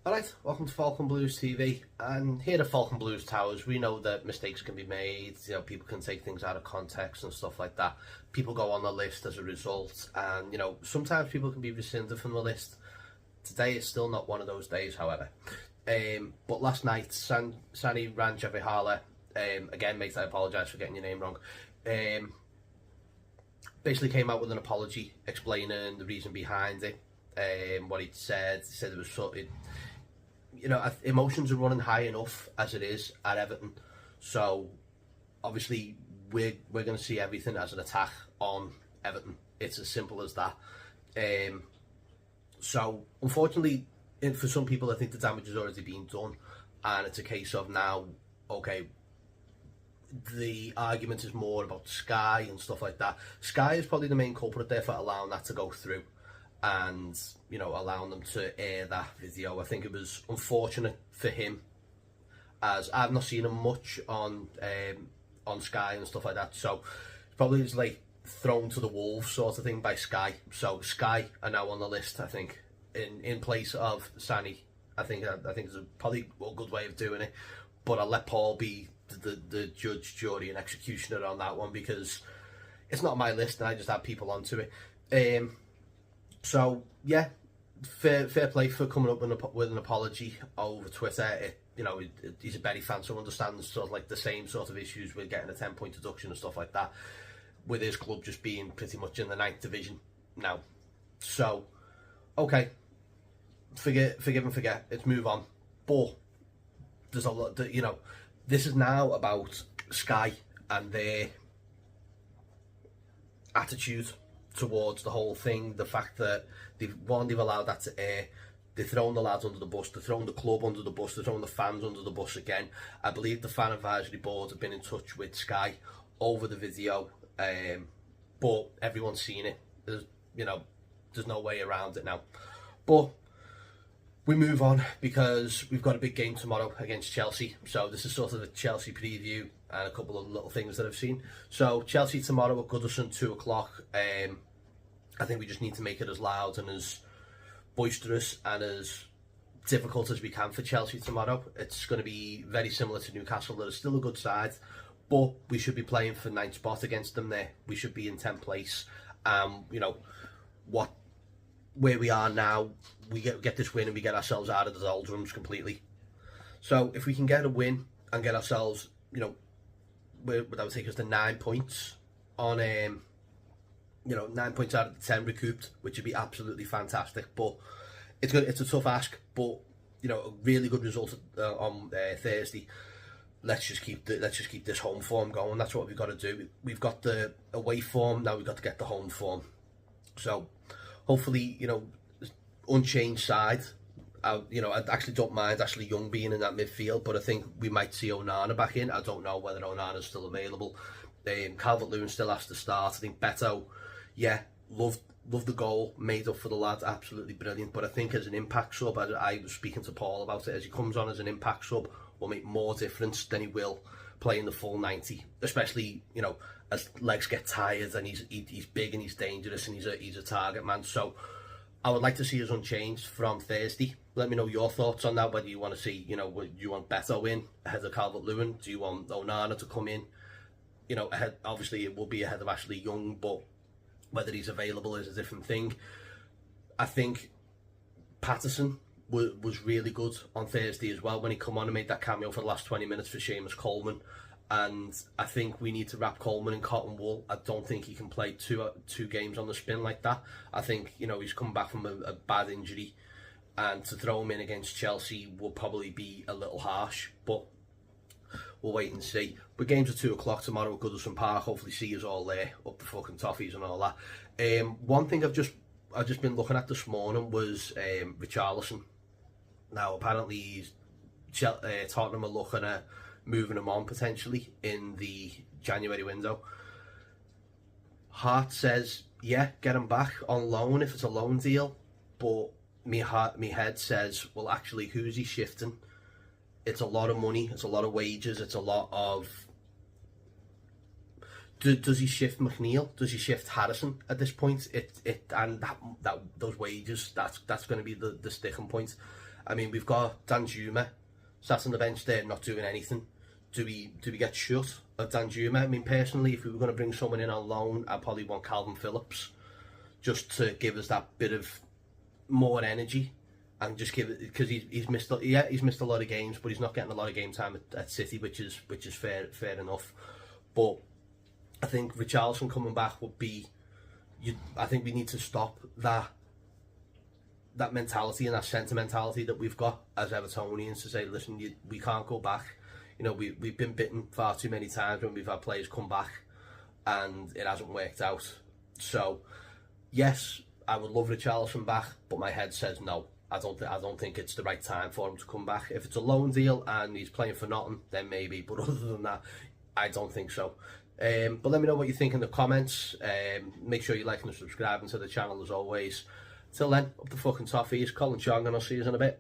Alright, welcome to Falcon Blues TV, and here at Falcon Blues Towers we know that mistakes can be made, people can take things out of context and stuff like that. People go on the list as a result, and sometimes people can be rescinded from the list. Today is still not one of those days, however. But last night, Sanny again mate, I apologise for getting your name wrong, basically came out with an apology explaining the reason behind it. What he said it was sort of, emotions are running high enough as it is at Everton, so obviously we're going to see everything as an attack on Everton. It's as simple as that. So unfortunately, for some people, I think the damage has already been done, and it's a case of now, okay, the argument is more about Sky and stuff like that. Sky is probably the main culprit there for allowing that to go through, and allowing them to air that video. I think it was unfortunate for him, as I've not seen him much on Sky and stuff like that, so it's probably was like thrown to the wolves sort of thing by Sky. So Sky are now on the list, I think, in place of Sanny. I think it's probably a good way of doing it, but I'll let Paul be the judge, jury and executioner on that one, because it's not my list and I just add people onto it. So yeah, fair play for coming up with an apology over Twitter. He's a Berry fan, so understands sort of like the same sort of issues with getting a 10-point deduction and stuff like that, with his club just being pretty much in the 9th division now. So okay, forgive and forget. Let's move on. But there's a lot that, this is now about Sky and their attitude towards the whole thing. The fact that they've allowed that to air, they've thrown the lads under the bus, they've thrown the club under the bus, they've thrown the fans under the bus again. I believe the fan advisory board have been in touch with Sky over the video, but everyone's seen it. There's no way around it now. But we move on, because we've got a big game tomorrow against Chelsea. So this is sort of a Chelsea preview and a couple of little things that I've seen. So Chelsea tomorrow at Goodison, 2 o'clock. I think we just need to make it as loud and as boisterous and as difficult as we can for Chelsea tomorrow. It's going to be very similar to Newcastle. They're still a good side, but we should be playing for 9th spot against them there. We should be in 10th place. Where we are now, we get this win and we get ourselves out of the doldrums completely. So if we can get a win and get ourselves, that would take us to 9 points on 9 points out of the 10 recouped, which would be absolutely fantastic. But it's a tough ask, but a really good result on Thursday. Let's just keep this home form going. That's what we've got to do. We've got the away form, now we've got to get the home form. So hopefully, unchanged side. I actually don't mind Ashley Young being in that midfield, but I think we might see Onana back in. I don't know whether Onana's still available. Calvert-Lewin still has to start. I think Beto, love the goal, made up for the lad, absolutely brilliant. But I think as an impact sub, as I was speaking to Paul about it, as he comes on as an impact sub, will make more difference than he will playing the full 90, especially as legs get tired and he's big and he's dangerous and he's a target man. So I would like to see us unchanged from Thursday. Let me know your thoughts on that. Whether you want to see, do you want Beto in ahead of Calvert-Lewin? Do you want Onana to come in? Ahead. Obviously, it will be ahead of Ashley Young, but whether he's available is a different thing. I think Patterson was really good on Thursday as well when he come on and made that cameo for the last 20 minutes for Seamus Coleman. And I think we need to wrap Coleman in cotton wool. I don't think he can play two games on the spin like that. I think he's come back from a bad injury, and to throw him in against Chelsea will probably be a little harsh. But we'll wait and see. But games are 2 o'clock tomorrow at Goodison Park. Hopefully see us all there, up the fucking toffees and all that. One thing I've just been looking at this morning was Richarlison. Now apparently Tottenham are looking at moving him on potentially in the January window. Heart says, get him back on loan if it's a loan deal, but me head says, well, actually, who's he shifting? It's a lot of money, it's a lot of wages, it's a lot of... Does he shift McNeil? Does he shift Harrison at this point? Those wages, that's going to be the sticking point. I mean, we've got Danjuma sat on the bench there not doing anything. Do we get shut of Danjuma? I mean, personally, if we were going to bring someone in on loan, I'd probably want Calvin Phillips, just to give us that bit of more energy, and just give it, because he's missed a lot of games, but he's not getting a lot of game time at City, which is fair enough. But I think Richarlison coming back would be, I think we need to stop that mentality and that sentimentality that we've got as Evertonians, to say, listen, we can't go back. You know, we've been bitten far too many times when we've had players come back and it hasn't worked out. So yes, I would love Richarlison back, but my head says no. I don't think it's the right time for him to come back. If it's a loan deal and he's playing for nothing, then maybe. But other than that, I don't think so. But let me know what you think in the comments. Make sure you like and subscribe to the channel as always. Till then, up the fucking toffees, Colin Chong, and I'll see you in a bit.